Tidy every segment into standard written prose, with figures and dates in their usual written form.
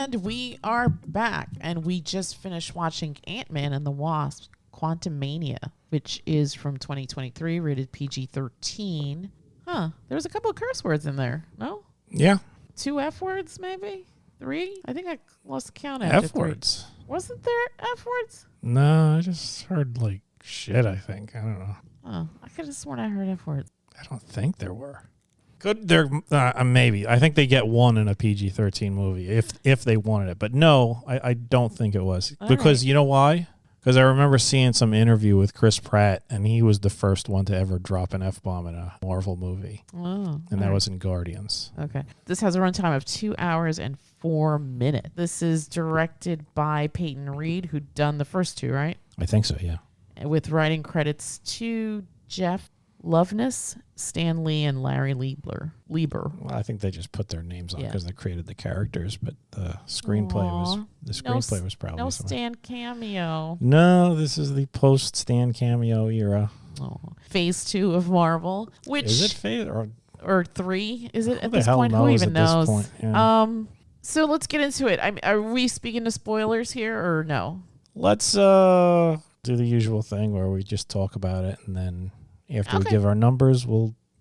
And we are back, and we just finished watching Ant-Man and the Wasp, Quantumania, which is from 2023, rated PG-13. There was a couple of curse words in there, no? Yeah. 2 F words, maybe? 3? I think I lost count after F words. 3. Wasn't there F words? No, I just heard, like, shit, I think. I don't know. Oh, I could have sworn I heard F words. I don't think there were. Could there? Maybe. I think they get one in a PG-13 movie if they wanted it. But no, I don't think it was. Because you know why? Because I remember seeing some interview with Chris Pratt, and he was the first one to ever drop an F-bomb in a Marvel movie. Oh, and that was in Guardians. Okay. This has a runtime of 2 hours and 4 minutes. This is directed by Peyton Reed, who'd done the first 2, right? I think so, yeah. With writing credits to Jeff Loveness, Stan Lee, and Larry Lieber. Well, I think they just put their names on because they created the characters, but the screenplay was probably no Stan cameo. No, this is the post Stan cameo era. Phase 2 of Marvel, which is it phase or 3? Is it at this hell point? Who even knows? This point? Yeah. So let's get into it. Are we speaking to spoilers here or no? Let's do the usual thing where we just talk about it, and then after we give our numbers,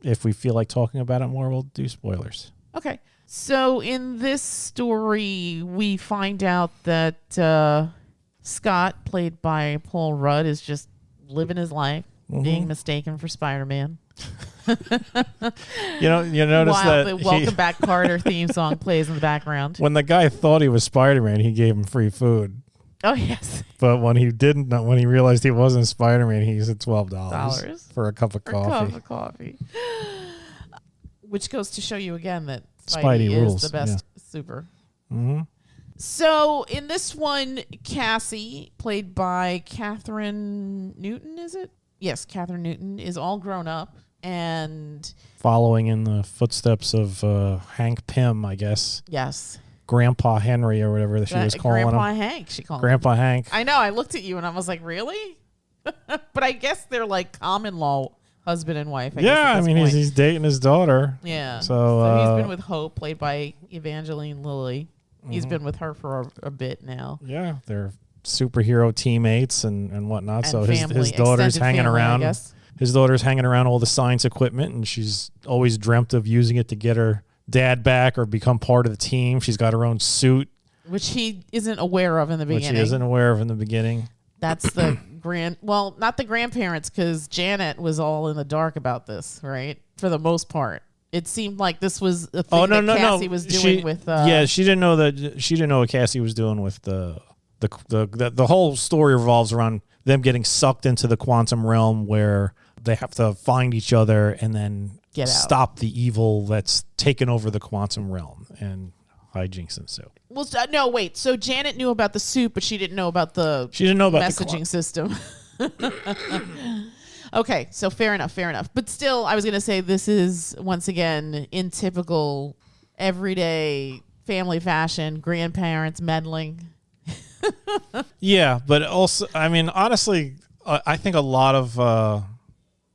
if we feel like talking about it more, we'll do spoilers. Okay. So in this story, we find out that Scott, played by Paul Rudd, is just living his life, being mistaken for Spider-Man. You notice while that the Welcome Back Carter theme song plays in the background. When the guy thought he was Spider-Man, he gave him free food. Oh, yes. But when he realized he wasn't Spider-Man, he said $12 for a cup of coffee. Which goes to show you again that Spidey is rules. The best super. Mm-hmm. So in this one, Cassie, played by Kathryn Newton, is it? Yes, Kathryn Newton is all grown up and following in the footsteps of Hank Pym, I guess. Yes. Grandpa Henry or whatever she was calling him. Grandpa Hank, she called him. Grandpa Hank. I know. I looked at you and I was like, really? But I guess they're like common law husband and wife. I mean, he's dating his daughter. Yeah. So he's been with Hope, played by Evangeline Lilly. He's been with her for a bit now. Yeah, they're superhero teammates and whatnot. And so family, his daughter's hanging around. I guess. His daughter's hanging around all the science equipment, and she's always dreamt of using it to get her dad back or become part of the team. She's got her own suit, which he isn't aware of in the beginning. That's the not the grandparents, because Janet was all in the dark about this, right? For the most part. It seemed like this was a thing Cassie was doing with... she didn't know what Cassie was doing with the whole story revolves around them getting sucked into the quantum realm where they have to find each other and then stop the evil that's taken over the quantum realm, and hijinks ensue. Well, no, wait. So Janet knew about the suit, but she didn't know about the messaging system. Okay, so fair enough. But still, I was going to say this is, once again, in typical everyday family fashion, grandparents meddling. Yeah, but also, I mean, honestly, I think a lot of...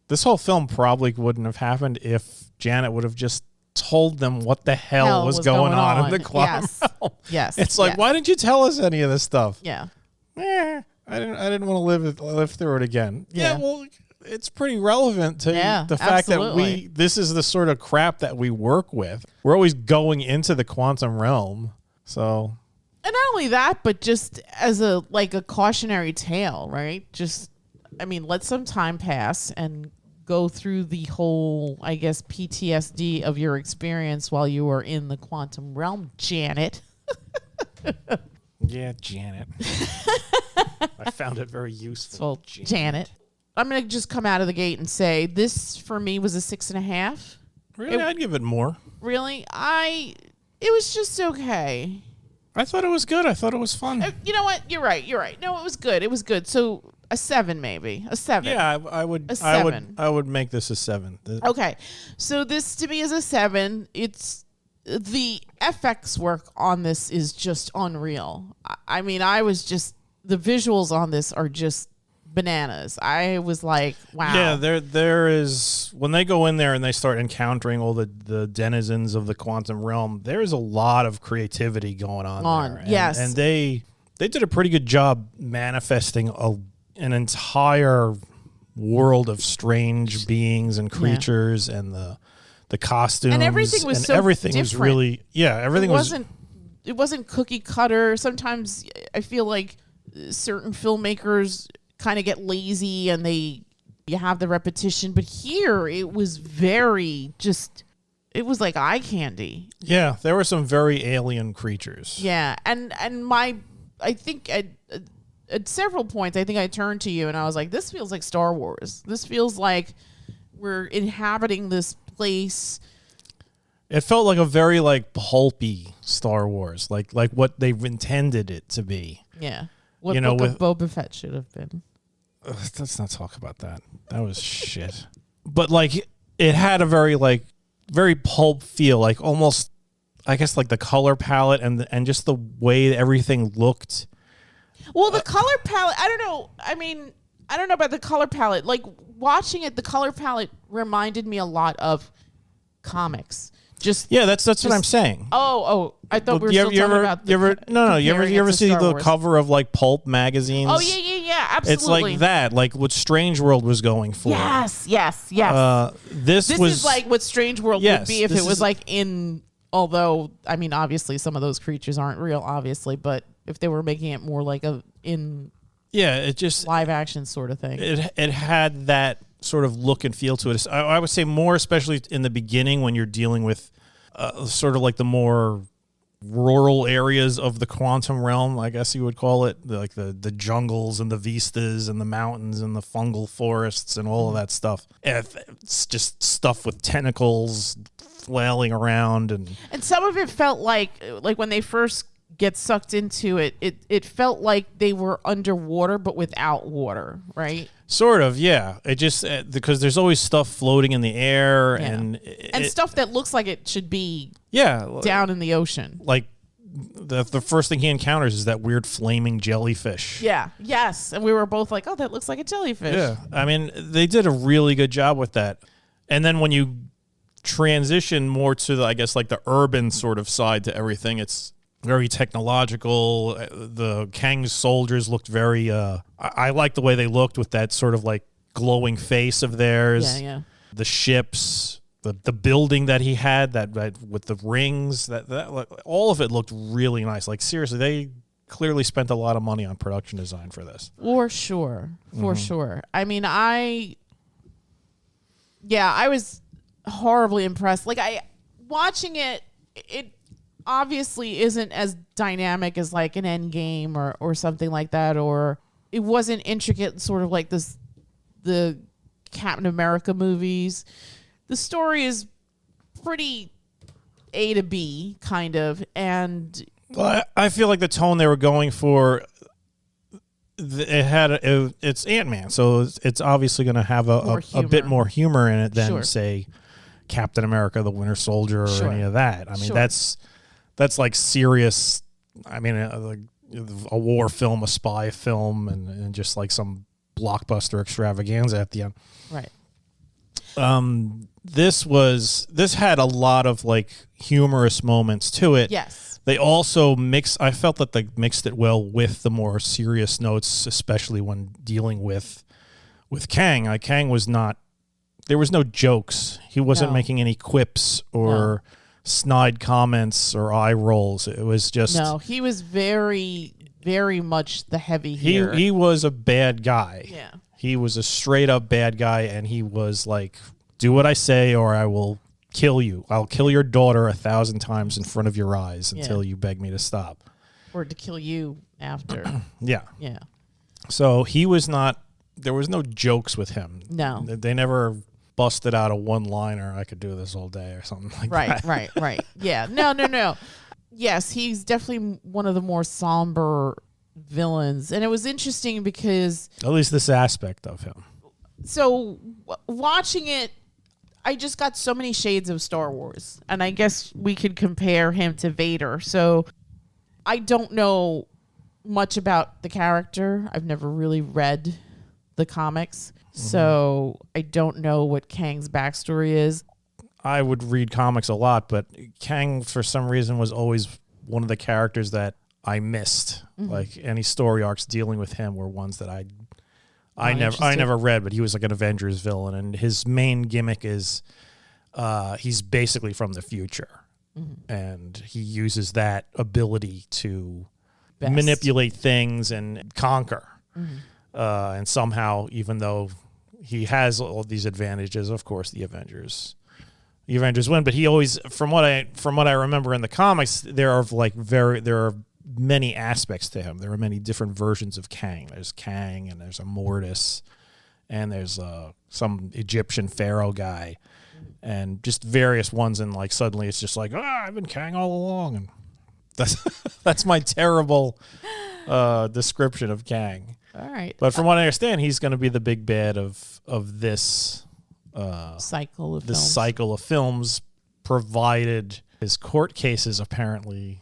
this whole film probably wouldn't have happened if Janet would have just told them what the hell was going on in the quantum realm. Yes. It's like, why didn't you tell us any of this stuff? Yeah. I didn't want to live through it again. Yeah, well, it's pretty relevant to the fact that this is the sort of crap that we work with. We're always going into the quantum realm. So, and not only that, but just as a cautionary tale, right? Just, I mean, let some time pass and go through the whole, I guess, PTSD of your experience while you were in the quantum realm, Janet. Yeah, Janet. I found it very useful. Janet. I'm going to just come out of the gate and say this, for me, was a 6.5. Really? I'd give it more. Really? It was just okay. I thought it was good. I thought it was fun. You know what? You're right. No, it was good. So a 7, maybe. A 7. Yeah, I would. A 7. I would make this a 7. Okay. So this, to me, is a 7. It's... The FX work on this is just unreal. I mean, the visuals on this are just bananas. I was like, wow. Yeah, there is, when they go in there and they start encountering all the denizens of the quantum realm, there's a lot of creativity going on there. Yes. And they did a pretty good job manifesting an entire world of strange beings and creatures, and the costumes, and everything was everything different. Was really everything it wasn't cookie cutter. Sometimes I feel like certain filmmakers kind of get lazy and you have the repetition, but here it was very it was like eye candy. Yeah, there were some very alien creatures. Yeah, and I think at several points, I think I turned to you and I was like, this feels like Star Wars. This feels like we're inhabiting this place. It felt like a very like pulpy Star Wars, like what they intended it to be. Yeah. What book of Boba Fett should have been. Let's not talk about that. That was shit. But like it had a very pulp feel, like almost, I guess, like the color palette and just the way everything looked. Well, the color palette, I don't know. I mean, I don't know about the color palette. Like watching it, the color palette reminded me a lot of comics. That's what I'm saying. Oh, I thought we were still talking about. You ever see the cover of like pulp magazines? Oh yeah, absolutely. It's like that, like what Strange World was going for. Yes. This is like what Strange World would be if it was like in. Although, I mean, obviously some of those creatures aren't real, obviously, but if they were making it more like it just live action sort of thing. It had that sort of look and feel to it. I would say more, especially in the beginning when you're dealing with sort of like the more rural areas of the quantum realm, I guess you would call it, like the jungles and the vistas and the mountains and the fungal forests and all of that stuff. It's just stuff with tentacles flailing around, and some of it felt like when they first get sucked into it, it felt like they were underwater but without water, right? Sort of, yeah. It just because there's always stuff floating in the air, and stuff that looks like it should be down in the ocean. Like the first thing he encounters is that weird flaming jellyfish. Yeah, yes, and we were both like, "Oh, that looks like a jellyfish." Yeah, I mean, they did a really good job with that. And then when you transition more to I guess like the urban sort of side to everything, it's very technological. The Kang's soldiers looked very I like the way they looked with that sort of like glowing face of theirs. Yeah. The ships, the building that he had that with the rings, that all of it looked really nice. Like seriously, they clearly spent a lot of money on production design for this. For sure. I mean, I was horribly impressed. Like watching it obviously isn't as dynamic as like an Endgame or something like that, or it wasn't intricate, sort of like the Captain America movies. The story is pretty A to B kind of, and I feel like the tone they were going for, it's Ant-Man, so it's obviously going to have a bit more humor in it than say Captain America, the Winter Soldier, or any of that. I mean, that's like serious. I mean, a war film, a spy film, and just like some blockbuster extravaganza at the end. Right. This had a lot of like humorous moments to it. Yes. They also I felt that they mixed it well with the more serious notes, especially when dealing with Kang. Kang was not. There was no jokes. He wasn't making any quips or snide comments or eye rolls. It was just... No, he was very, very much the heavy here. He was a bad guy. Yeah. He was a straight up bad guy, and he was like, do what I say or I will kill you. I'll kill your daughter 1,000 times in front of your eyes until you beg me to stop. Or to kill you after. Yeah. Yeah. So he was not... There was no jokes with him. No. They never busted out a one-liner, I could do this all day or something like that. Right. Yeah. No. Yes, he's definitely one of the more somber villains. And it was interesting because... At least this aspect of him. So, watching it, I just got so many shades of Star Wars. And I guess we could compare him to Vader. So, I don't know much about the character. I've never really read the comics. So I don't know what Kang's backstory is. I would read comics a lot, but Kang, for some reason, was always one of the characters that I missed. Like any story arcs dealing with him were ones that I never read, but he was like an Avengers villain, and his main gimmick is he's basically from the future, and he uses that ability to manipulate things and conquer. And somehow, even though he has all these advantages, of course, the Avengers win. But he always, from what I remember in the comics, there are many aspects to him. There are many different versions of Kang. There's Kang, and there's a Mortis, and there's some Egyptian pharaoh guy, and just various ones. And like suddenly, it's just like, I've been Kang all along, and that's my terrible description of Kang. All right. But from what I understand, he's going to be the big bad of this cycle of films, provided his court cases apparently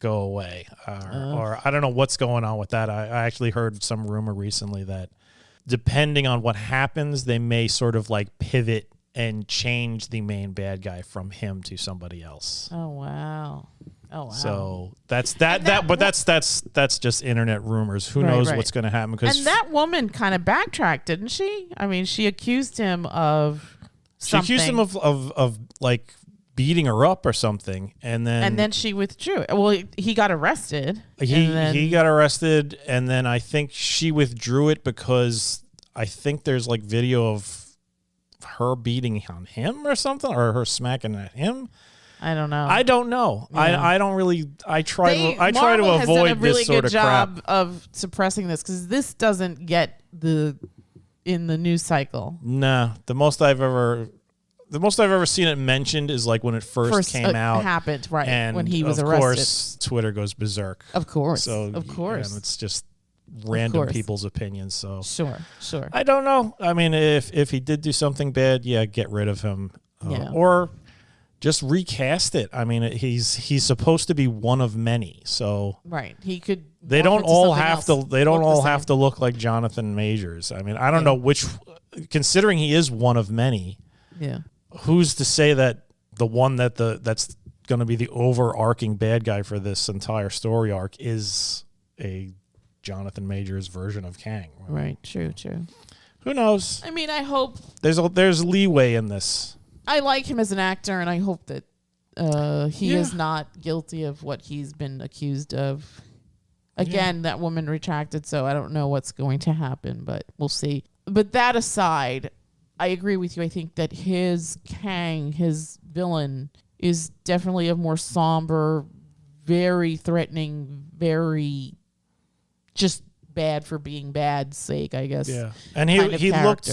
go away. Or I don't know what's going on with that. I actually heard some rumor recently that depending on what happens, they may sort of like pivot and change the main bad guy from him to somebody else. Oh, wow. So that's that's just internet rumors. Who knows what's going to happen? And that woman kind of backtracked, didn't she? I mean, she accused him of something. She accused him of like beating her up or something, and then she withdrew. Well, he got arrested. He got arrested, and then I think she withdrew it because I think there's like video of her beating on him or something, or her smacking at him. I don't know. Yeah. I don't really. I try to Marvel avoid has done a really this sort good of job crap. of suppressing this because this doesn't get in the news cycle. Nah, the most I've ever seen it mentioned is like when it first came out. Happened right and when he was arrested. Of course, Twitter goes berserk. Of course, so of course, and it's just random people's opinions. So sure. I don't know. I mean, if he did do something bad, yeah, get rid of him, or just recast it. I mean, he's supposed to be one of many, so he could. They don't all have to. They don't all have to look like Jonathan Majors. I mean, I don't know which. Considering he is one of many, who's to say that the one that's going to be the overarching bad guy for this entire story arc is a Jonathan Majors version of Kang? Right. True. Who knows? I mean, I hope there's leeway in this. I like him as an actor, and I hope that he is not guilty of what he's been accused of. Again, that woman retracted, so I don't know what's going to happen, but we'll see. But that aside, I agree with you. I think that his Kang, his villain, is definitely a more somber, very threatening, very just bad for being bad's sake, I guess. Yeah, and he looked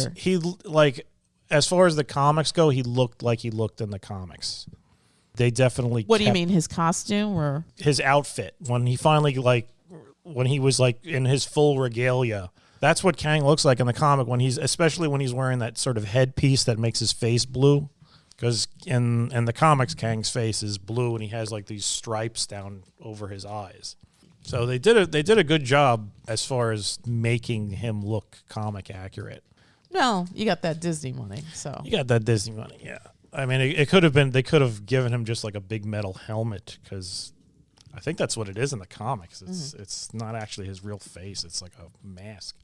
like, as far as the comics go, he looked like he looked in the comics. They definitely. What do you mean, his costume or his outfit when he finally when he was like in his full regalia? That's what Kang looks like in the comic especially when he's wearing that sort of headpiece that makes his face blue. Because in the comics, Kang's face is blue and he has like these stripes down over his eyes. So they did a good job as far as making him look comic accurate. No, you got that Disney money, so. You got that Disney money, yeah. I mean, it could have been, they could have given him just like a big metal helmet, because I think that's what it is in the comics. It's not actually his real face. It's like a mask.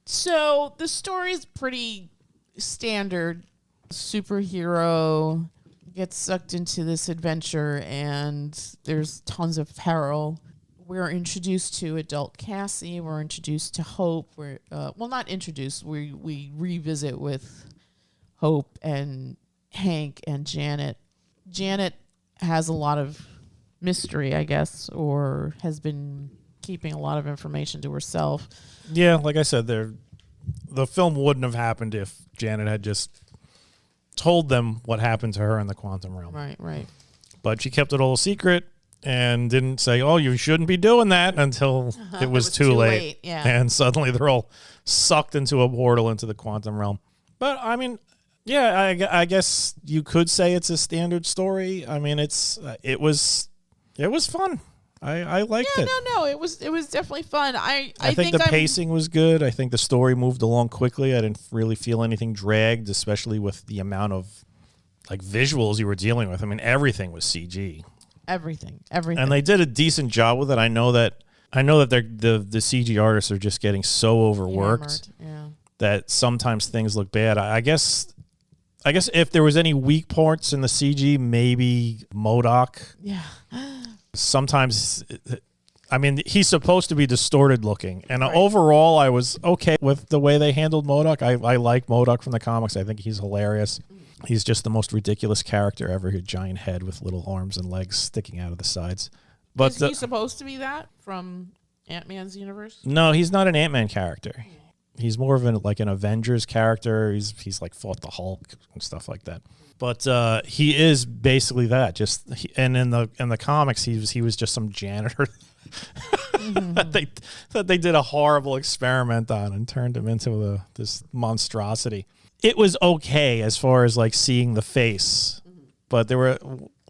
So the story's pretty standard. Superhero gets sucked into this adventure, and there's tons of peril. We're introduced to adult Cassie. We're introduced to Hope. We're not introduced. We revisit with Hope and Hank and Janet. Janet has a lot of mystery, I guess, or has been keeping a lot of information to herself. Yeah, like I said, the film wouldn't have happened if Janet had just told them what happened to her in the quantum realm. Right. But she kept it all a secret and didn't say, "Oh, you shouldn't be doing that," until it was too late. Yeah. And suddenly they're all sucked into a portal into the quantum realm. But I mean, yeah, I guess you could say it's a standard story. I mean, it was fun. I liked it. No, it was definitely fun. I think the pacing was good. I think the story moved along quickly. I didn't really feel anything dragged, especially with the amount of like visuals you were dealing with. I mean, everything was CG. Everything. And they did a decent job with it. I know that the CG artists are just getting so overworked that sometimes things look bad. I guess if there was any weak parts in the CG, maybe MODOK. Yeah. Sometimes, I mean, he's supposed to be distorted looking. And overall, I was okay with the way they handled MODOK. I like MODOK from the comics. I think he's hilarious. He's just the most ridiculous character ever. A giant head with little arms and legs sticking out of the sides. But is he supposed to be that from Ant-Man's universe? No, he's not an Ant-Man character. He's more of an Avengers character. He's like fought the Hulk and stuff like that. But he is basically that. And in the comics, he was just some janitor that they did a horrible experiment on and turned him into this monstrosity. It was okay as far as like seeing the face, but there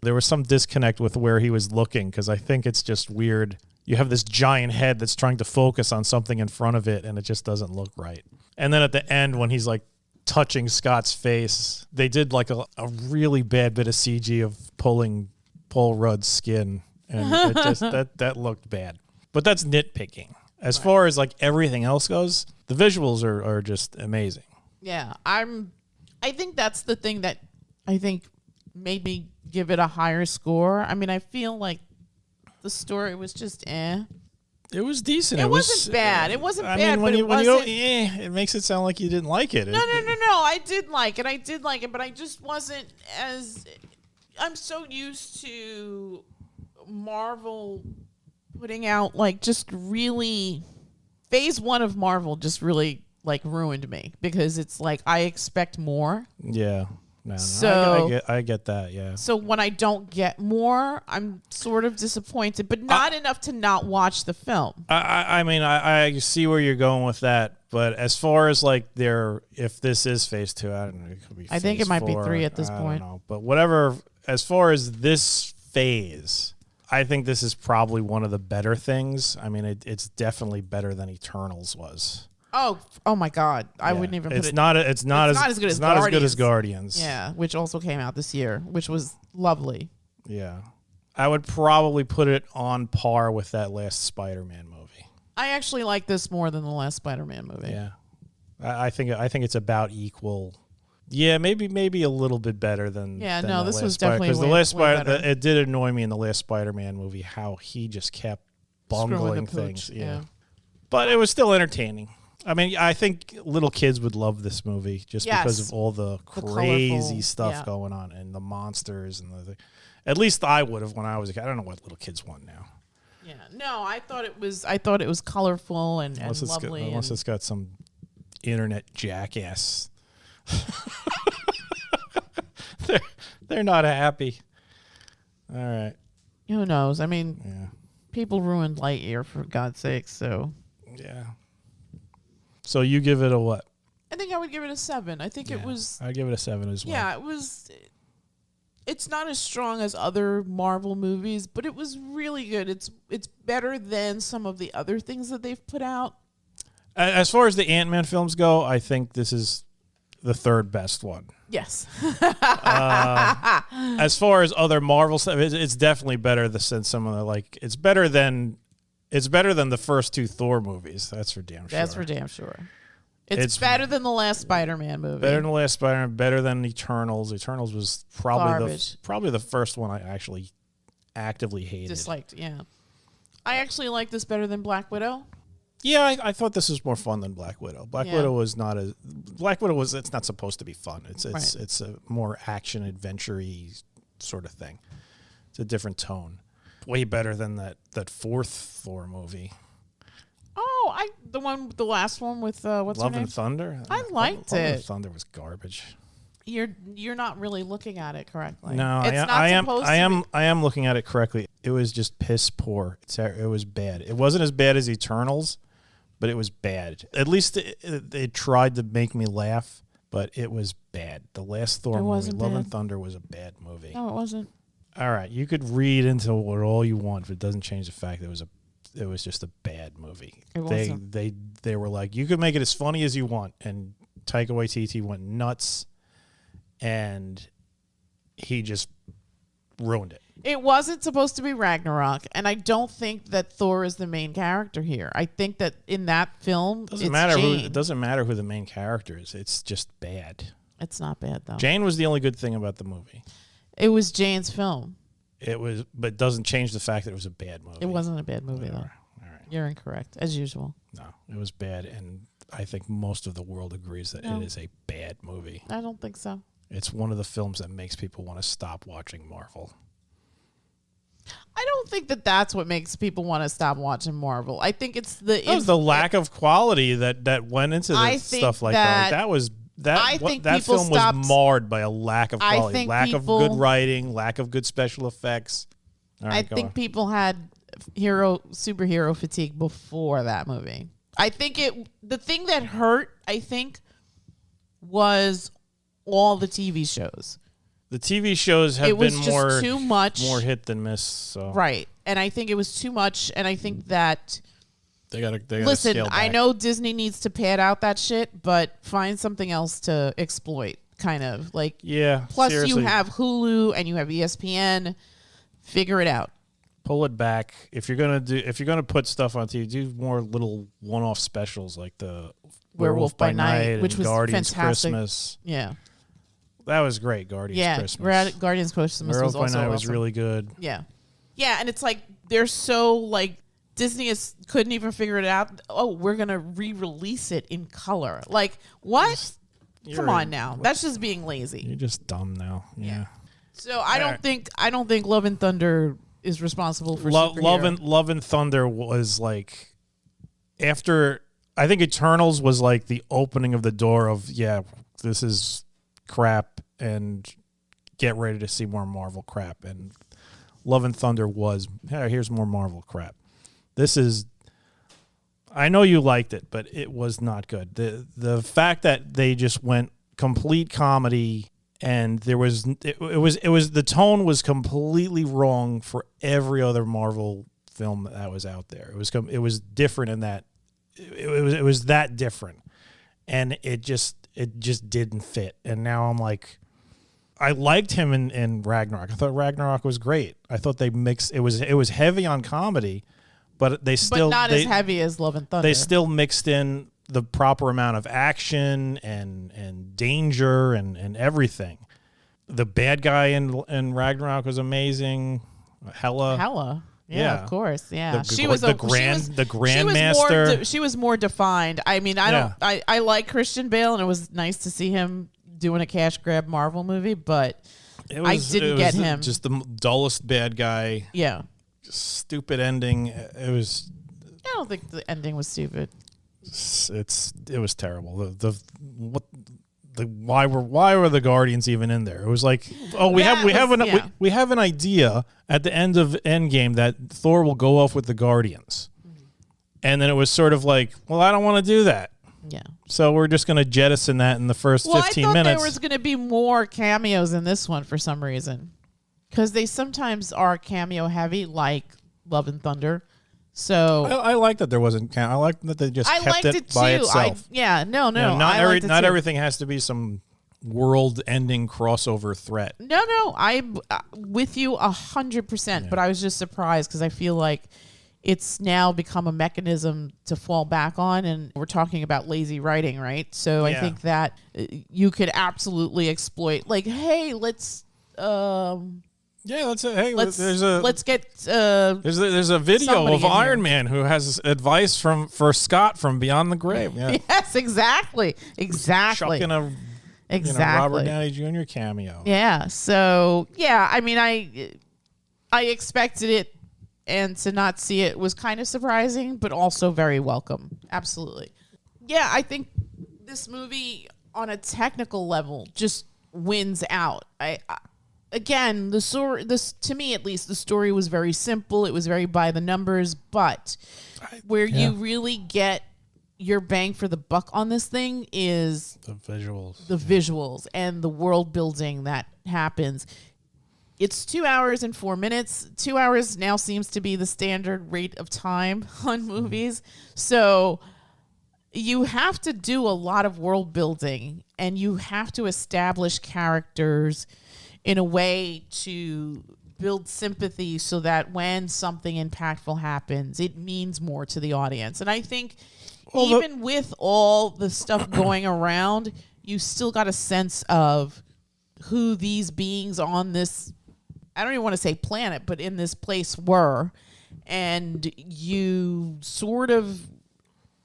was some disconnect with where he was looking, because I think it's just weird. You have this giant head that's trying to focus on something in front of it, and it just doesn't look right. And then at the end, when he's like touching Scott's face, they did like a really bad bit of CG of pulling Paul Rudd's skin, and it just that looked bad. But that's nitpicking. As far as like everything else goes, the visuals are just amazing. Yeah, I think that's the thing that I think made me give it a higher score. I mean, I feel like the story was just eh. It was decent. It wasn't bad. It wasn't bad, mean, but when you go, it makes it sound like you didn't like it. No. I did like it, but I just wasn't as. I'm so used to Marvel putting out like just really. Phase 1 of Marvel just really like ruined me, because it's like I expect more. Yeah. No, so I get that, yeah. So when I don't get more, I'm sort of disappointed, but not enough to not watch the film. I mean, I see where you're going with that, but as far as like if this is phase 2, I don't know. It could be. I think it might be 3 at this point. point. I don't know, but whatever. As far as this phase, I think this is probably one of the better things. I mean, it's definitely better than Eternals was. Oh my God! I wouldn't even put it. It's not as good as Guardians. Yeah, which also came out this year, which was lovely. Yeah, I would probably put it on par with that last Spider-Man movie. I actually like this more than the last Spider-Man movie. Yeah, I think it's about equal. Yeah, maybe a little bit better than. Yeah, than no, the this last was definitely because the last better. It did annoy me in the last Spider-Man movie how he just kept bungling things. Yeah, but it was still entertaining. I mean, I think little kids would love this movie just because of all the crazy stuff going on and the monsters and at least I would have when I was a kid. I don't know what little kids want now. Yeah, no, I thought it was colorful and lovely. Unless it's got some internet jackass. they're not happy. All right. Who knows? I mean, people ruined Lightyear, for God's sake. So. Yeah. So you give it a what? I think I would give it a 7. I think it was. I'd give it a 7 as well. Yeah, it was. It's not as strong as other Marvel movies, but it was really good. It's better than some of the other things that they've put out. As far as the Ant-Man films go, I think this is the third best one. Yes. As far as other Marvel stuff, it's definitely better than some of the It's better than the first 2 Thor movies. That's for damn sure. That's for damn sure. It's better than the last Spider-Man movie. Better than the last Spider-Man. Better than Eternals. Eternals was probably the first one I actually actively hated. Disliked, yeah. I actually like this better than Black Widow. Yeah, I thought this was more fun than Black Widow. Black Widow was not as Black Widow was. It's not supposed to be fun. It's a more action adventure-y sort of thing. It's a different tone. Way better than that fourth Thor movie. Oh, the last one with what's her name? Love and Thunder. I liked it. Love and Thunder was garbage. You're not really looking at it correctly. No, I am looking at it correctly. It was just piss poor. It was bad. It wasn't as bad as Eternals, but it was bad. At least it tried to make me laugh, but it was bad. The last Thor movie, Love and Thunder, was a bad movie. No, it wasn't. All right, you could read into it all you want, but it doesn't change the fact that it was just a bad movie. It wasn't. They were like, you could make it as funny as you want, and Taika Waititi went nuts, and he just ruined it. It wasn't supposed to be Ragnarok, and I don't think that Thor is the main character here. I think that in that film, it doesn't matter who the main character is. It's just bad. It's not bad though. Jane was the only good thing about the movie. It was Jane's film. It was, but it doesn't change the fact that it was a bad movie. It wasn't a bad movie though. All right. You're incorrect, as usual. No, it was bad, and I think most of the world agrees that it is a bad movie. I don't think so. It's one of the films that makes people want to stop watching Marvel. I don't think that that's what makes people want to stop watching Marvel. I think it's the lack of quality that went into stuff like that. That film was marred by a lack of quality, lack of good writing, lack of good special effects. I think people had superhero fatigue before that movie. I think the thing that hurt, was all the TV shows. The TV shows have been more too much, more hit than miss. So. Right, and I think it was too much, and I think that they gotta listen. Scale back. I know Disney needs to pad out that shit, but find something else to exploit. Kind of like Plus, seriously. you have Hulu and you have ESPN. Figure it out. Pull it back if you're gonna put stuff on TV. Do more little one-off specials like the Werewolf by Night, which was Guardians fantastic. Christmas. Yeah. That was great. Guardians Christmas. Guardians Christmas Werewolf was also by Night awesome. was really good. Yeah. Yeah, and it's like they're so like Disney couldn't even figure it out. Oh, we're going to re-release it in color. Like, what? Come on now. That's just being lazy. You're just dumb now. Yeah. So I don't think Love and Thunder is responsible for superhero. Love and Thunder was like after I think Eternals was like the opening of the door of this is crap and get ready to see more Marvel crap, and Love and Thunder was here's more Marvel crap. This is I know you liked it, but it was not good. The fact that they just went complete comedy and there was the tone was completely wrong for every other Marvel film that was out there. It was different in that it was that different, and it just didn't fit. And now I'm like, I liked him in Ragnarok. I thought Ragnarok was great. I thought they mixed it was heavy on comedy, but they still not as heavy as Love and Thunder. They still mixed in the proper amount of action and danger and everything. The bad guy in Ragnarok was amazing. Hela. Yeah, of course. Yeah, she was the Grandmaster. She was more defined. I mean, I like Christian Bale, and it was nice to see him doing a cash grab Marvel movie, but I didn't get him. Just the dullest bad guy. Yeah. Stupid ending. It was. I don't think the ending was stupid. It was terrible. Why were the Guardians even in there? It was like, we have an idea at the end of Endgame that Thor will go off with the Guardians, and then it was sort of like, well, I don't want to do that. Yeah. So we're just going to jettison that in the first 15 minutes. There was going to be more cameos in this one for some reason, because they sometimes are cameo heavy, like Love and Thunder. So I like that there wasn't. I like that they just kept it by itself. Not everything has to be some world-ending crossover threat. No, I'm with you 100%. But I was just surprised because I feel like it's now become a mechanism to fall back on, and we're talking about lazy writing, right? So I think that you could absolutely exploit, like, hey, let's let's get. There's a video of Iron Man who has advice for Scott from Beyond the Grave. Yeah. Yes, exactly. Chucking a Robert Downey Jr. cameo. Yeah. So I mean, I expected it, and to not see it was kind of surprising, but also very welcome. Absolutely. Yeah, I think this movie on a technical level just wins out. Again, to me at least, the story was very simple. It was very by the numbers, but where you really get your bang for the buck on this thing is the visuals. The visuals and the world building that happens. It's 2 hours and 4 minutes. 2 hours now seems to be the standard rate of time on movies. So you have to do a lot of world building, and you have to establish characters in a way to build sympathy so that when something impactful happens, it means more to the audience. And I think even with all the stuff going around, you still got a sense of who these beings on this, I don't even want to say planet, but in this place were. And you sort of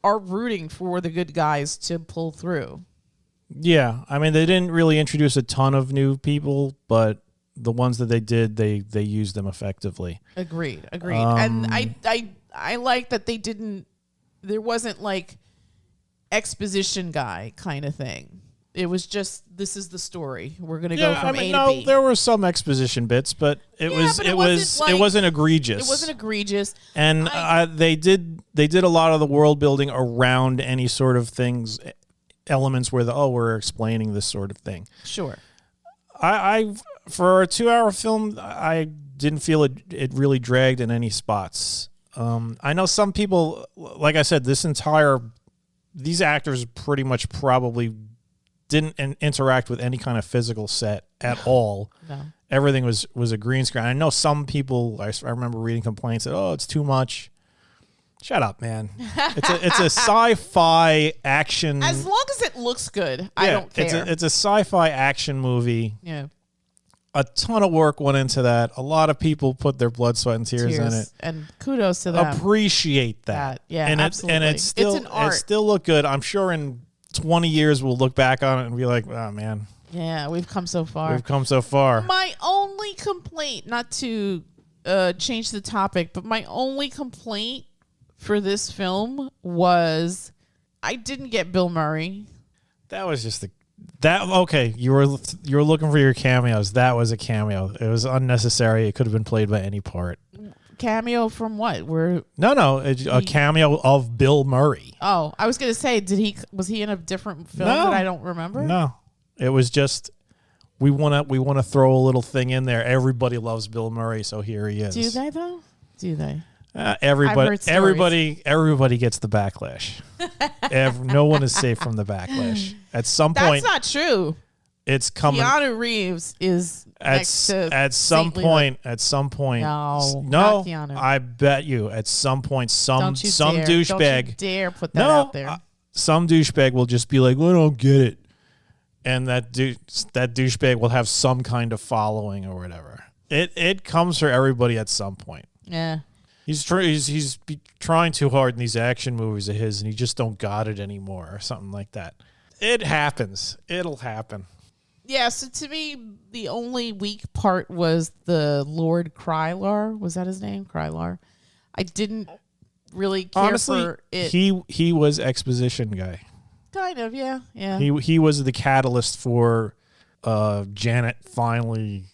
are rooting for the good guys to pull through. Yeah. I mean, they didn't really introduce a ton of new people, but the ones that they did, they used them effectively. Agreed. And I like that they didn't, there wasn't like exposition guy kind of thing. It was just, this is the story. We're going to go from A to B. There were some exposition bits, but it wasn't egregious. It wasn't egregious. And they did a lot of the world building around any sort of things, elements where we're explaining this sort of thing. Sure. I for a 2-hour film, I didn't feel it really dragged in any spots. I know some people, like I said, these actors pretty much probably didn't interact with any kind of physical set at all. No. Everything was a green screen. I know some people, I remember reading complaints that, it's too much. Shut up, man. It's a sci-fi action. As long as it looks good, I don't care. It's a sci-fi action movie. Yeah. A ton of work went into that. A lot of people put their blood, sweat, and tears in it. And kudos to them. Appreciate that. Yeah, and absolutely. And it's an art. It still look good. I'm sure in 20 years we'll look back on it and be like, oh, man. Yeah, we've come so far. My only complaint, not to change the topic, but my only complaint for this film was I didn't get Bill Murray. That was just okay. You were looking for your cameos. That was a cameo. It was unnecessary. It could have been played by any part. Cameo from what? A cameo of Bill Murray. Oh, I was gonna say, was he in a different film that I don't remember? No, it was just we want to throw a little thing in there. Everybody loves Bill Murray, so here he is. Do they though? Do they? Everybody gets the backlash. No one is safe from the backlash. At some point, that's not true. It's coming. Keanu Reeves is at some point. No, no. Keanu. I bet you at some point some douchebag. Don't you dare put that out there. Some douchebag will just be like, "I don't get it," and that douchebag will have some kind of following or whatever. It comes for everybody at some point. Yeah. He's trying too hard in these action movies of his, and he just don't got it anymore or something like that. It happens. It'll happen. Yeah, so to me, the only weak part was the Lord Krylar. Was that his name? Krylar. I didn't really care for it. He was exposition guy. Kind of, yeah. He was the catalyst for Janet finally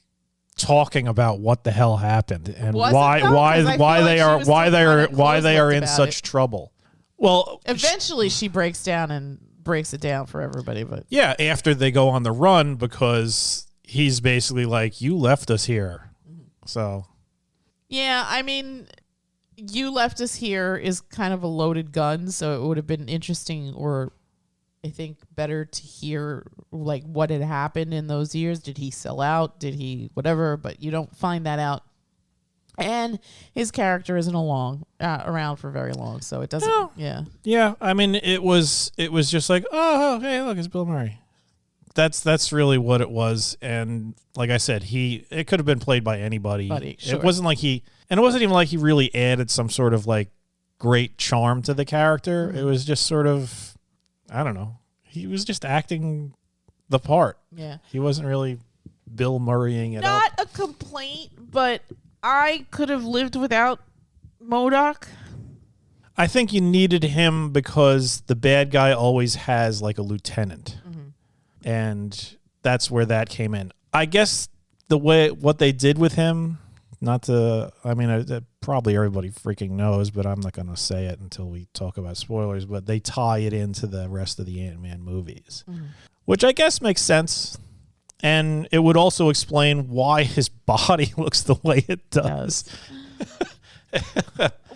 talking about what the hell happened and why they are in such trouble. Well, eventually she breaks down and breaks it down for everybody, but yeah, after they go on the run, because he's basically like, you left us here. So yeah, I mean, you left us here is kind of a loaded gun, so it would have been interesting, or I think better to hear like what had happened in those years. Did he sell out? Did he whatever? But you don't find that out. And his character isn't around for very long, so it doesn't. No. Yeah. I mean, it was just like, oh, hey, look, it's Bill Murray. That's really what it was. And like I said, it could have been played by anybody. Sure. It wasn't even like he really added some sort of like great charm to the character. Mm-hmm. It was just sort of, I don't know. He was just acting the part. Yeah. He wasn't really Bill Murraying it up. Not a complaint, but I could have lived without MODOK. I think you needed him because the bad guy always has like a lieutenant. Mm-hmm. And that's where that came in. I guess what they did with him, probably everybody freaking knows, but I'm not going to say it until we talk about spoilers, but they tie it into the rest of the Ant-Man movies, which I guess makes sense. And it would also explain why his body looks the way it does.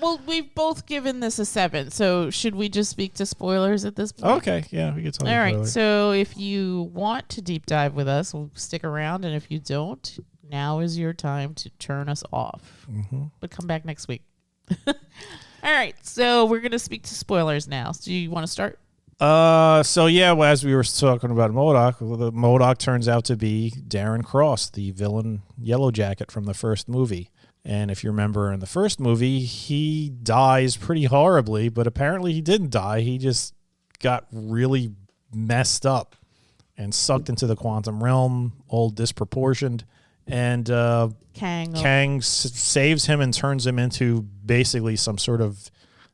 Well, we've both given this a 7, so should we just speak to spoilers at this point? Okay, yeah, we can talk All right, spoilers. so if you want to deep dive with us, we'll stick around, and if you don't, now is your time to turn us off. Mm-hmm. But come back next week. All right, so we're going to speak to spoilers now. So do you want to start? So yeah, well, as we were talking about MODOK, the MODOK turns out to be Darren Cross, the villain Yellow Jacket from the first movie. And if you remember in the first movie, he dies pretty horribly, but apparently he didn't die. He just got really messed up and sucked into the quantum realm, all disproportioned. And Kang saves him and turns him into basically some sort of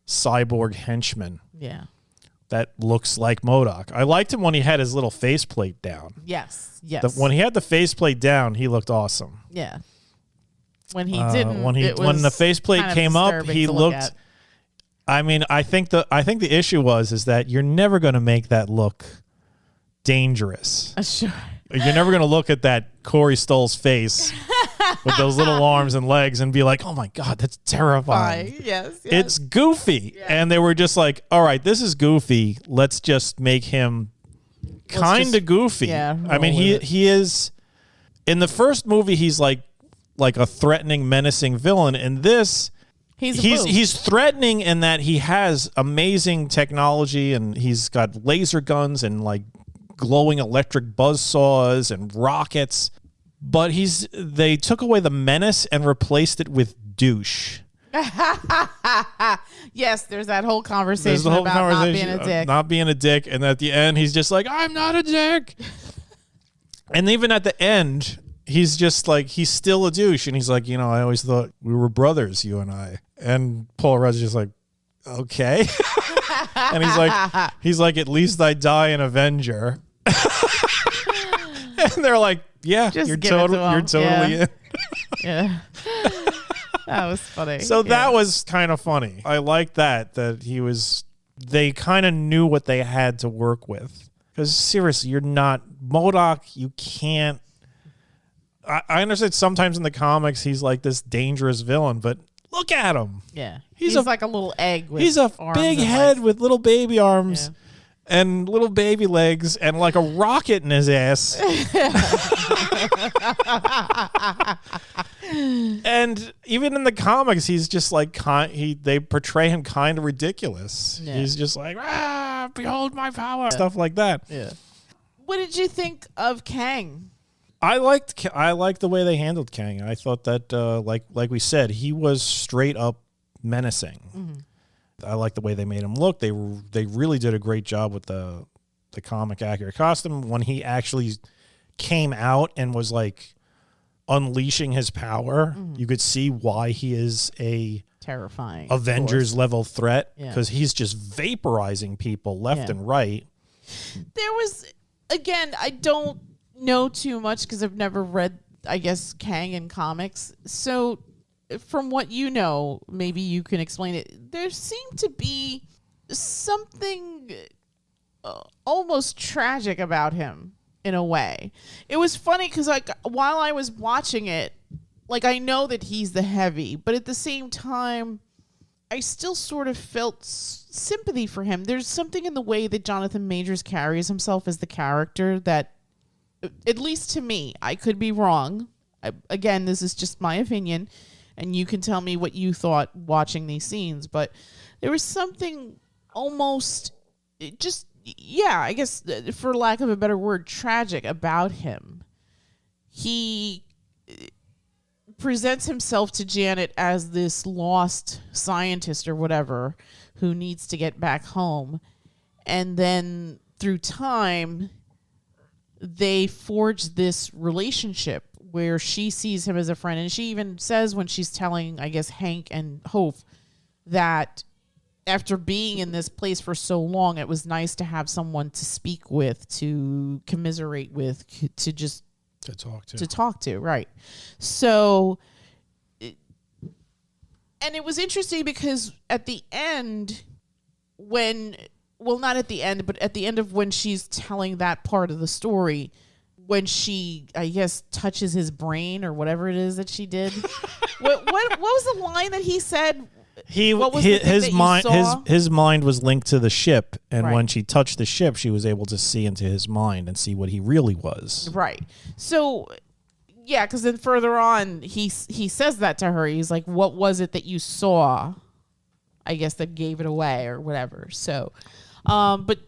cyborg henchman. Yeah. That looks like MODOK. I liked him when he had his little faceplate down. Yes. When he had the faceplate down, he looked awesome. Yeah. When he didn't, when the faceplate came up, he looked. I mean, I think the issue is that you're never going to make that look dangerous. Sure. You're never going to look at that Corey Stoll's face with those little arms and legs and be like, "Oh my God, that's terrifying." Yes. It's goofy, and they were just like, "All right, this is goofy. Let's just make him kind of goofy." Yeah. I mean, he is in the first movie. He's like a threatening, menacing villain. In this, he's threatening in that he has amazing technology and he's got laser guns and like glowing electric buzzsaws and rockets. But they took away the menace and replaced it with douche. Yes, there's that whole conversation about not being a dick. Not being a dick, and at the end he's just like, "I'm not a dick." And even at the end, he's just like, he's still a douche. And he's like, I always thought we were brothers, you and I. And Paul Rudd's just like, okay. And he's like, at least I die an Avenger. And they're like, yeah, just you're totally in. Yeah. That was funny. So that was kind of funny. I like that they kind of knew what they had to work with. Because seriously, you're not MODOK, you can't. I understand sometimes in the comics he's like this dangerous villain, but look at him. Yeah. He's like a little egg with he's a big head with little baby arms and little baby legs and like a rocket in his ass. And even in the comics, he's just like they portray him kind of ridiculous. Yeah. He's just like, behold my power, stuff like that. Yeah. What did you think of Kang? I liked the way they handled Kang. I thought that, like we said, he was straight up menacing. Mm-hmm. I like the way they made him look. They really did a great job with the comic accurate costume when he actually came out and was like unleashing his power. Mm-hmm. You could see why he is a terrifying Avengers level threat because he's just vaporizing people left and right. There was, again, I don't know too much because I've never read, I guess, Kang in comics. So from what you know, maybe you can explain it. There seemed to be something almost tragic about him in a way. It was funny because like while I was watching it, like I know that he's the heavy, but at the same time, I still sort of felt sympathy for him. There's something in the way that Jonathan Majors carries himself as the character that, at least to me, I could be wrong. Again, this is just my opinion, and you can tell me what you thought watching these scenes, but there was something almost I guess for lack of a better word, tragic about him. He presents himself to Janet as this lost scientist or whatever who needs to get back home, and then through time they forge this relationship where she sees him as a friend. And she even says when she's telling, I guess, Hank and Hope that after being in this place for so long, it was nice to have someone to speak with, to commiserate with, to talk to. Right. So, and it was interesting because at the end, not at the end, but at the end of when she's telling that part of the story, when she, I guess, touches his brain or whatever it is that she did. what was the line that he said? His mind was linked to the ship, and Right. when she touched the ship, she was able to see into his mind and see what he really was. Right. So, yeah, because then further on, he says that to her. He's like, "What was it that you saw?" I guess that gave it away or whatever. So, but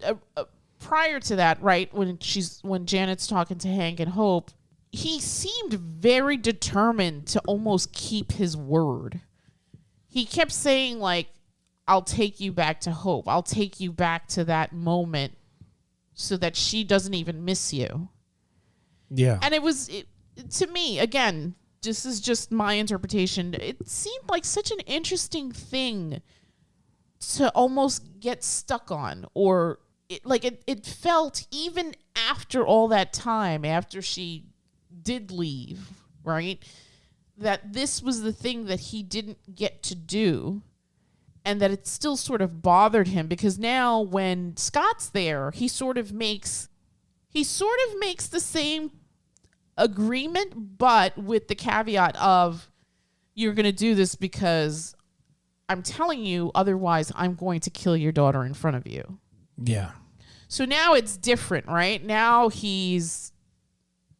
prior to that, right, when Janet's talking to Hank and Hope, he seemed very determined to almost keep his word. He kept saying, like, I'll take you back to Hope. I'll take you back to that moment so that she doesn't even miss you. Yeah. And to me, again, this is just my interpretation. It seemed like such an interesting thing to almost get stuck on, or it felt, even after all that time, after she did leave, right, that this was the thing that he didn't get to do, and that it still sort of bothered him, because now when Scott's there, he sort of makes the same agreement, but with the caveat of, you're going to do this because I'm telling you, otherwise I'm going to kill your daughter in front of you. Yeah. So now it's different, right? Now he's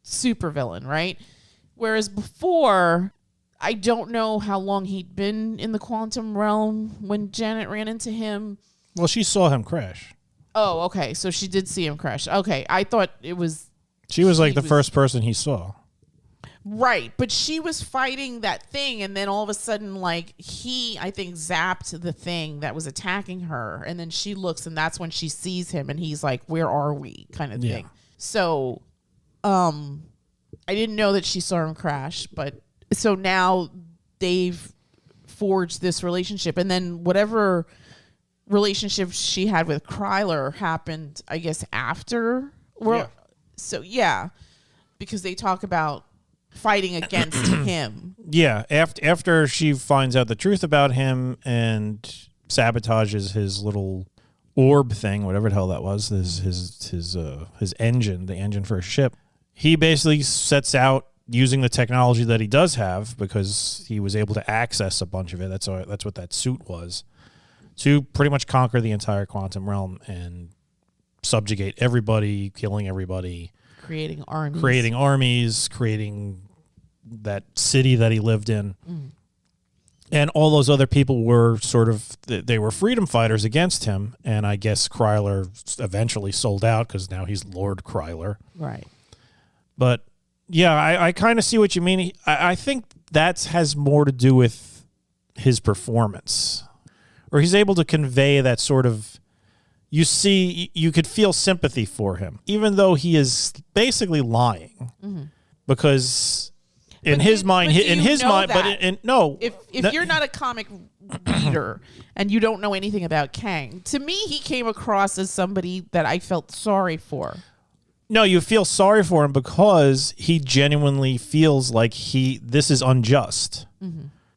supervillain, right? Whereas before, I don't know how long he'd been in the quantum realm when Janet ran into him. Well, she saw him crash. Oh, okay. So she did see him crash. Okay. I thought it was... She was like the first person he saw. Right. But she was fighting that thing, and then all of a sudden, like, he, I think, zapped the thing that was attacking her, and then she looks, and that's when she sees him, and he's like, where are we? Kind of thing. So, I didn't know that she saw him crash, but so now they've forged this relationship, and then whatever relationship she had with Kryler happened, I guess, after. So yeah, because they talk about fighting against him. Yeah, after she finds out the truth about him and sabotages his little orb thing, whatever the hell that was, his engine, the engine for his ship. He basically sets out using the technology that he does have, because he was able to access a bunch of it. That's what that suit was, to pretty much conquer the entire quantum realm and subjugate everybody, killing everybody, creating armies, creating that city that he lived in. And all those other people were they were freedom fighters against him. And I guess Kryler eventually sold out, because now he's Lord Kryler. Right. But yeah, I kind of see what you mean. I think that has more to do with his performance, or he's able to convey that sort of, you could feel sympathy for him, even though he is basically lying, because in his mind, if you're not a comic reader and you don't know anything about Kang, to me, he came across as somebody that I felt sorry for. No, you feel sorry for him because he genuinely feels like this is unjust.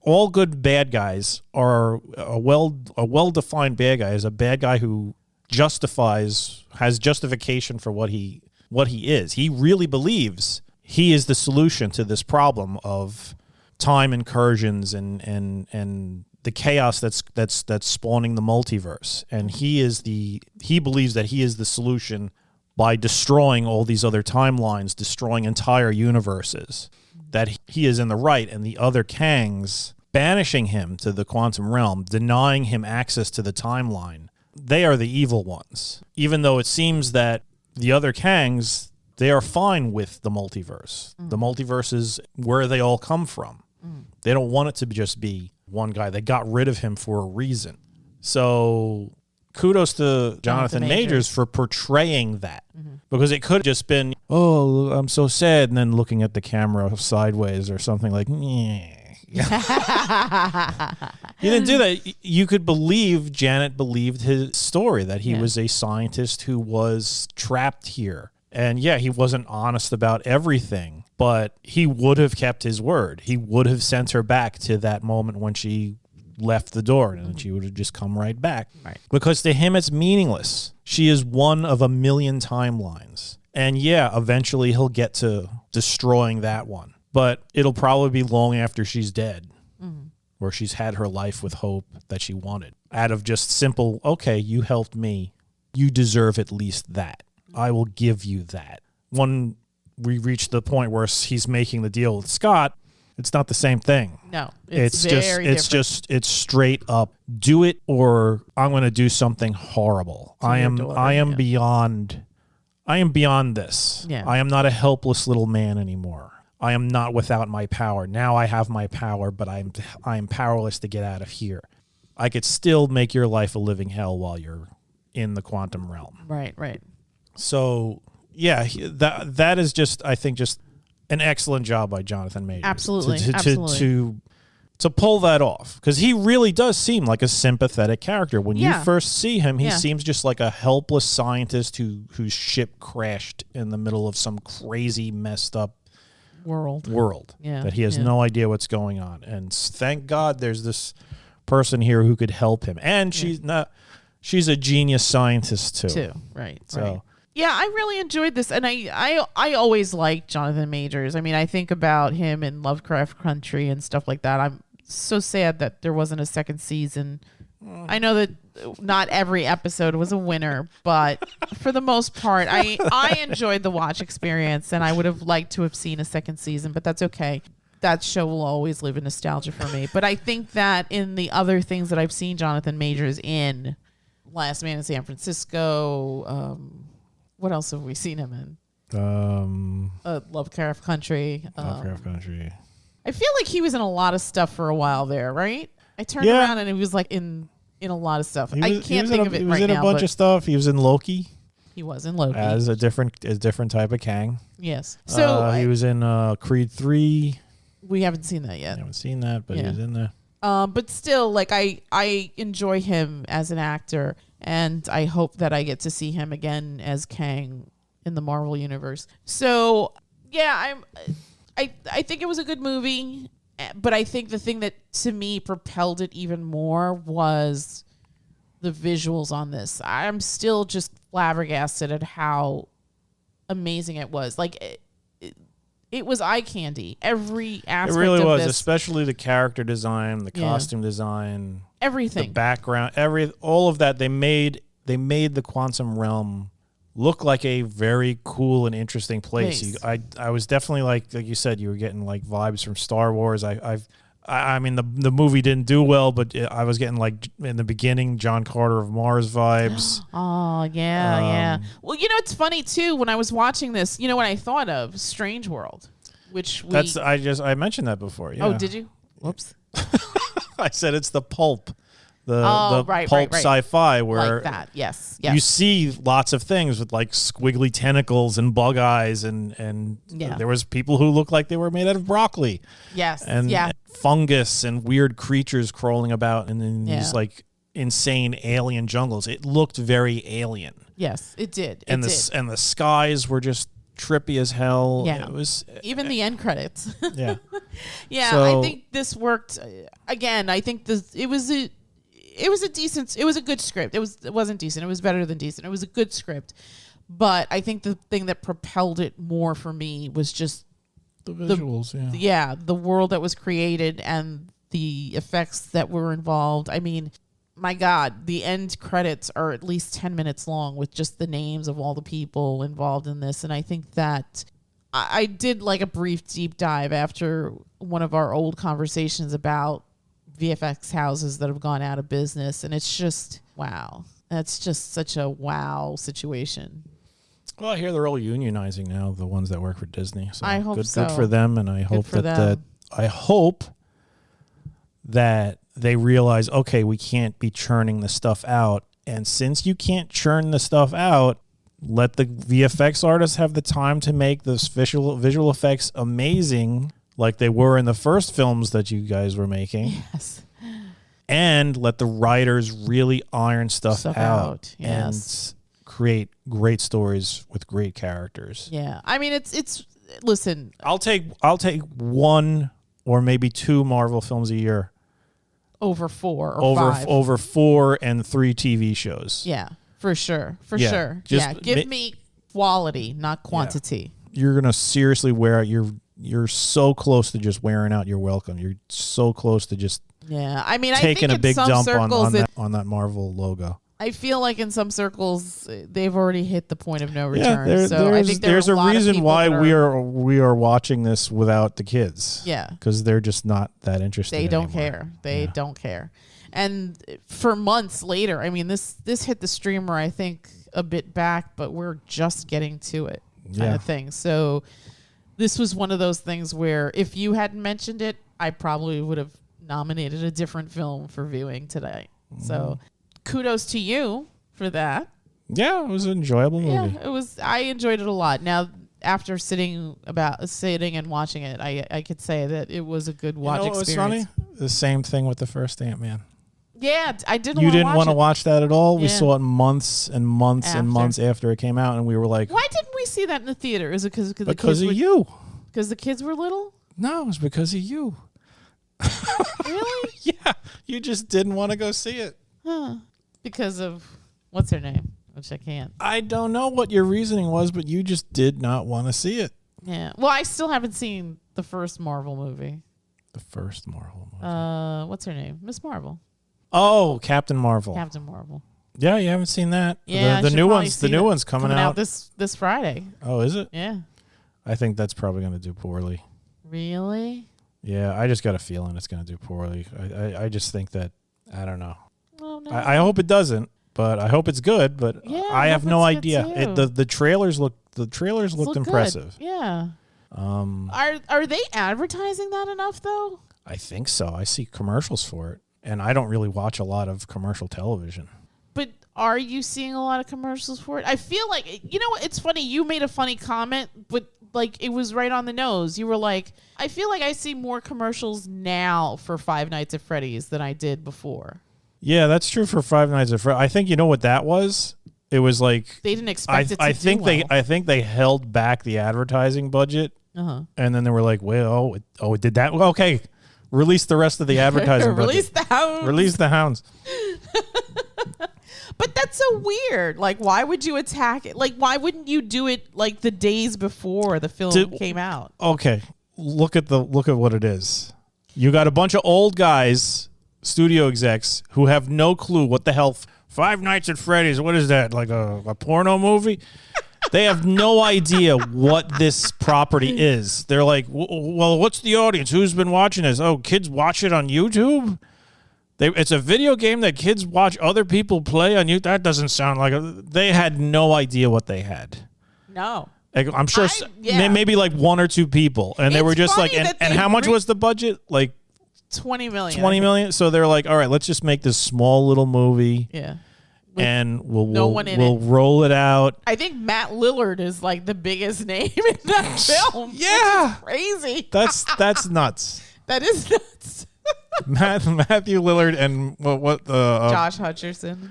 All good bad guys are a well-defined bad guy is a bad guy who has justification for what he is. He really believes he is the solution to this problem of time incursions and the chaos that's spawning the multiverse. And he believes that he is the solution by destroying all these other timelines, destroying entire universes, that he is in the right, and the other Kangs banishing him to the quantum realm, denying him access to the timeline. They are the evil ones. Even though it seems that the other Kangs, they are fine with the multiverse. The multiverse is where they all come from. They don't want it to just be one guy. They got rid of him for a reason. So kudos to Jonathan Majors for portraying that, because it could have just been, oh, I'm so sad, and then looking at the camera sideways or something like, yeah. He didn't do that. You could believe Janet believed his story, that he was a scientist who was trapped here. And yeah, he wasn't honest about everything, but he would have kept his word. He would have sent her back to that moment when she left the door, and she would have just come right back. Right. Because to him, it's meaningless. She is one of a million timelines. And yeah, eventually he'll get to destroying that one. But it'll probably be long after she's dead, where she's had her life with hope that she wanted. Out of just simple, okay, you helped me. You deserve at least that. I will give you that. When we reach the point where he's making the deal with Scott, it's not the same thing. No, it's straight up, do it or I'm going to do something horrible. I am beyond this. Yeah. I am not a helpless little man anymore. I am not without my power. Now I have my power, but I am powerless to get out of here. I could still make your life a living hell while you're in the quantum realm. Right. So, yeah, that is just, I think, just an excellent job by Jonathan Majors. Absolutely. To pull that off. Because he really does seem like a sympathetic character. When you first see him, he seems just like a helpless scientist whose ship crashed in the middle of some crazy, messed up world. That he has no idea what's going on. And thank God there's this person here who could help him. And she's a genius scientist too. Right. So yeah, I really enjoyed this, and I always liked Jonathan Majors. I mean, I think about him in Lovecraft Country and stuff like that. I'm so sad that there wasn't a second season. I know that not every episode was a winner, but for the most part, I enjoyed the watch experience, and I would have liked to have seen a second season, but that's okay. That show will always live in nostalgia for me. But I think that in the other things that I've seen Jonathan Majors in, Last Man in San Francisco, what else have we seen him in? Lovecraft Country. Lovecraft Country. I feel like he was in a lot of stuff for a while there, right? I turned around and he was like in a lot of stuff. I can't think of it right now. He was in a bunch of stuff. He was in Loki. He was in Loki as a different type of Kang. Yes. So he was in Creed 3. We haven't seen that yet. I haven't seen that, but he was in there. But still, like I enjoy him as an actor, and I hope that I get to see him again as Kang in the Marvel universe. So yeah, I think it was a good movie, but I think the thing that to me propelled it even more was the visuals on this. I'm still just flabbergasted at how amazing it was. Like it was eye candy. Every aspect. It really was, this. Especially the character design, the costume design, everything, the background, all of that. They made the quantum realm look like a very cool and interesting place. I was definitely like you said, you were getting like vibes from Star Wars. I mean, the movie didn't do well, but I was getting like in the beginning, John Carter of Mars vibes. Oh yeah. Well, it's funny too. When I was watching this, what I thought of? Strange World, which I mentioned that before. Yeah. Oh, did you? Whoops. I said it's the pulp. The right, pulp sci-fi where like that. Yes. You see lots of things with like squiggly tentacles and bug eyes and there was people who looked like they were made out of broccoli. Yes. And fungus and weird creatures crawling about in these like insane alien jungles. It looked very alien. Yes, it did. And the skies were just trippy as hell. Yeah. It was even the end credits. Yeah. Yeah, so, I think this worked. Again, I think it was a good script. It wasn't decent. It was better than decent. It was a good script. But I think the thing that propelled it more for me was just the visuals, the world that was created and the effects that were involved. I mean, my God, the end credits are at least 10 minutes long with just the names of all the people involved in this. And I think that I did like a brief deep dive after one of our old conversations about VFX houses that have gone out of business, and it's just wow. That's just such a wow situation. Well, I hear they're all unionizing now, the ones that work for Disney. So I hope so. Good for them, and I hope that they realize, okay, we can't be churning the stuff out, and since you can't churn the stuff out, let the VFX artists have the time to make those visual effects amazing, like they were in the first films that you guys were making. Yes. And let the writers really iron stuff out yes. and create great stories with great characters. Yeah. I mean, it's listen. I'll take one or maybe two Marvel films a year. Over 4 or 5. Over 4 and 3 TV shows. Yeah, for sure. For sure. Give me quality, not quantity. You're gonna seriously wear out. You're so close to just wearing out your welcome. You're so close to just I mean, taking I a think big in some dump circles on that Marvel logo. I feel like in some circles they've already hit the point of no return. Yeah, so I think there's a reason why we we are watching this without the kids. Yeah, because they're just not that interested. They don't anymore. care. They don't care. And for months later, I mean, this hit the streamer, I think, a bit back, but we're just getting to it, kind of thing. So this was one of those things where if you hadn't mentioned it, I probably would have nominated a different film for viewing today. So kudos to you for that. Yeah, it was an enjoyable movie. Yeah, it was. I enjoyed it a lot. Now, after sitting and watching it, I could say that it was a good watch experience. What's funny? The same thing with the first Ant-Man. Yeah, I didn't. You didn't want to watch that at all. We Yeah. saw it months and months and months after it came out, and we were like, "Why didn't we see that in the theater? Is it because of you? Because the kids were little? No, it was because of you. Really? Yeah, you just didn't want to go see it. Huh. Because of what's her name? Which I can't. I don't know what your reasoning was, but you just did not want to see it. Yeah. Well, I still haven't seen the first Marvel movie. The first Marvel movie. What's her name? Miss Marvel. Oh, Captain Marvel. Captain Marvel. Yeah, you haven't seen that. Yeah, the new ones. The new one's coming out this Friday. Oh, is it? Yeah. I think that's probably going to do poorly. Really? Yeah, I just got a feeling it's going to do poorly. I just think that, I don't know. Oh, no. I hope it doesn't, but I hope it's good. But Yeah, I have no hope it's good idea. too. The trailers looked Look impressive. Good. Yeah. Are they advertising that enough though? I think so. I see commercials for it, and I don't really watch a lot of commercial television. But are you seeing a lot of commercials for it? I feel like, it's funny. You made a funny comment, but like it was right on the nose. You were like, I feel like I see more commercials now for Five Nights at Freddy's than I did before. Yeah, that's true for Five Nights at Freddy's. I think you know what that was. It was like they didn't expect it to I think do well. I think they held back the advertising budget, and then they were like, "Well, it did that? Well, okay, release the rest of the advertising Release budget. the hounds. Release the hounds." But that's so weird. Like, why would you attack it? Like, why wouldn't you do it like the days before the film came out? Okay, look at what it is. You got a bunch of old guys, studio execs, who have no clue what the hell Five Nights at Freddy's. What is that? Like a porno movie? They have no idea what this property is. They're like, well, what's the audience? Who's been watching this? Oh, kids watch it on YouTube? It's a video game that kids watch other people play on YouTube? That doesn't sound like they had no idea what they had. No. I'm sure maybe like one or two people. And they were just like, and how much was the budget? Like 20 million. 20 million? So they're like, all right, let's just make this small little movie. Yeah. And we'll we'll roll it out. I think Matt Lillard is like the biggest name in that film. Yeah, crazy. That's nuts. That is nuts. Matthew Lillard and what the Josh Hutcherson.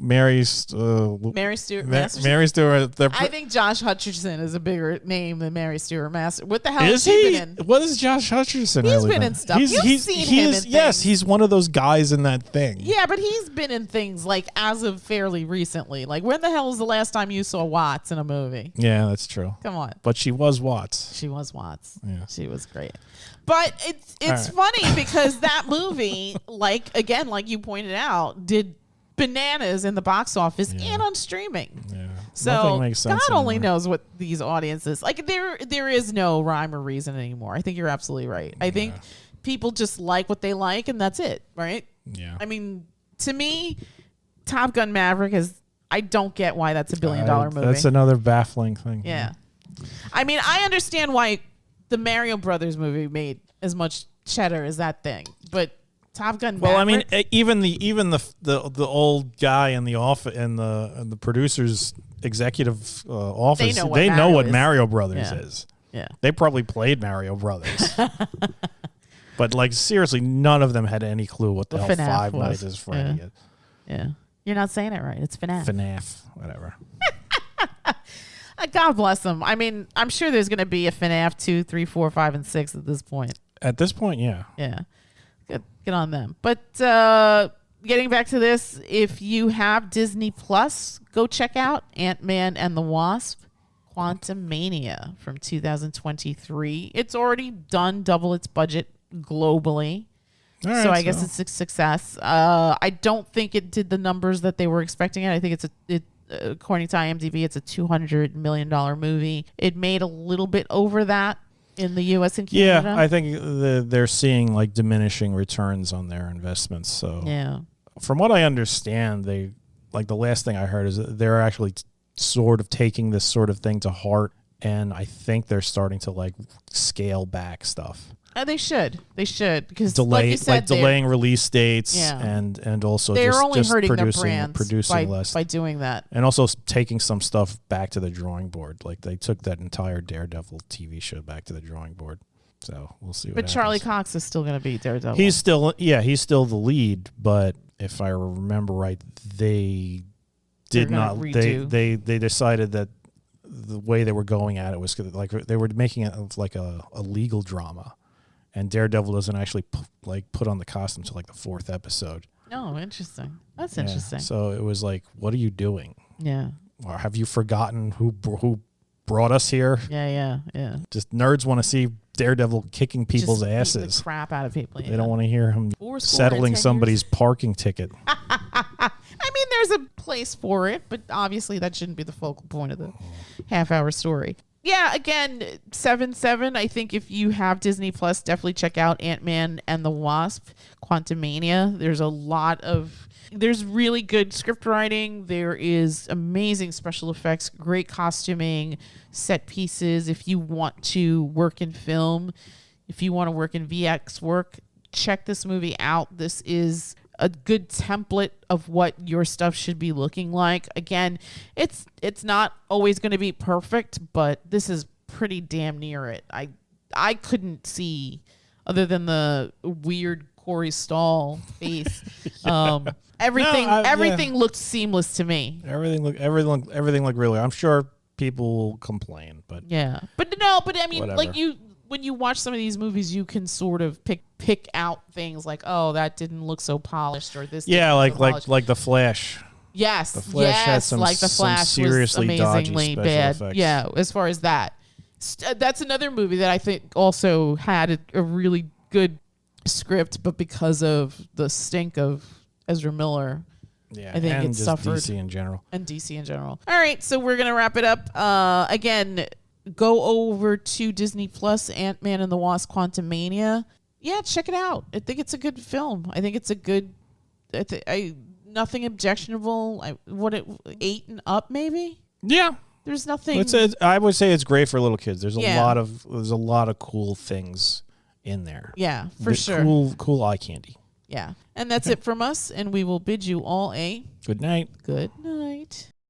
Mary Stewart. Mary Stewart. I think Josh Hutcherson is a bigger name than Mary Stewart Master. What the hell is he been in? What is Josh Hutcherson? He's really been in stuff. You've seen him in things. Yes, he's one of those guys in that thing. Yeah, but he's been in things like as of fairly recently. Like when the hell was the last time you saw Watts in a movie? Yeah, that's true. Come on. But she was Watts. She was Watts. Yeah. She was great. But it's funny because that movie, like you pointed out, did bananas in the box office and on streaming. Yeah. So nothing makes sense God only anymore. knows what these audiences like. There is no rhyme or reason anymore. I think you're absolutely right. I think people just like what they like, and that's it, right? Yeah. I mean, to me, Top Gun Maverick I don't get why that's $1 billion movie. That's another baffling thing. Yeah. I mean, I understand why the Mario Brothers movie made as much cheddar as that thing, but Top Gun Maverick. Well, I mean, even the old guy in the office and the producer's executive office, they know what Mario Brothers is. Yeah, they probably played Mario Brothers, but like seriously, none of them had any clue what the hell FNAF Five was. Nights at Freddy's is. Yeah, you're not saying it right. It's FNAF. FNAF, whatever. God bless them. I mean, I'm sure there's going to be a FNAF 2, 3, 4, 5, and 6 at this point. At this point, yeah. Yeah. Good on them. But getting back to this, if you have Disney Plus, go check out Ant-Man and the Wasp, Quantumania from 2023. It's already done double its budget globally. All So right, I guess it's a success. I don't think it did the numbers that they were expecting it. I think according to IMDb, it's a $200 million movie. It made a little bit over that in the U.S. and Canada. Yeah, I think they're seeing like diminishing returns on their investments. So yeah. From what I understand, they like the last thing I heard is that they're actually sort of taking this sort of thing to heart, and I think they're starting to like scale back stuff. They should because like you said, delaying release dates, Yeah. and also they're just, only just hurting producing their brands less by doing that. and also taking some stuff back to the drawing board. Like they took that entire Daredevil TV show back to the drawing board. So we'll see. But Charlie Cox is still going to be Daredevil. He's still the lead, but if I remember right, they did not. They decided that the way they were going at it was like they were making it like a legal drama, and Daredevil doesn't actually put on the costume till like the 4th episode. Oh, interesting. That's interesting. So it was like, what are you doing? Yeah. Or have you forgotten who brought us here? Yeah. Just nerds want to see Daredevil kicking people's Just asses. beating the crap out of people. They don't want to hear him settling somebody's parking ticket. I mean, there's a place for it, but obviously that shouldn't be the focal point of the half-hour story. Yeah, again, 7/7. I think if you have Disney Plus, definitely check out Ant-Man and the Wasp, Quantumania. There's really good script writing. There is amazing special effects, great costuming, set pieces. If you want to work in film, if you want to work in VX work, check this movie out. This is a good template of what your stuff should be looking like. Again, it's not always going to be perfect, but this is pretty damn near it. I couldn't see, other than the weird Corey Stoll face, everything looked seamless to me. Everything looked really. I'm sure people will complain, but yeah, but I mean, whatever. Like when you watch some of these movies, you can sort of pick out things like, oh, that didn't look so polished, or this. Yeah, like the Flash. Yes, the Flash had some, like the Flash seriously was amazingly bad. Effects. Yeah, as far as that, that's another movie that I think also had a really good script, but because of the stink of Ezra Miller, yeah, I think and it just suffered. DC in general. And DC in general. All right, so we're gonna wrap it up. Again, go over to Disney Plus, Ant-Man and the Wasp: Quantumania. Yeah, check it out. I think it's a good film. I think it's a good. Nothing objectionable. 8 and up, maybe. Yeah, there's nothing. I would say it's great for little kids. There's a lot of cool things in there. Yeah, for sure. Cool eye candy. Yeah, and that's it from us. And we will bid you all a good night. Good night.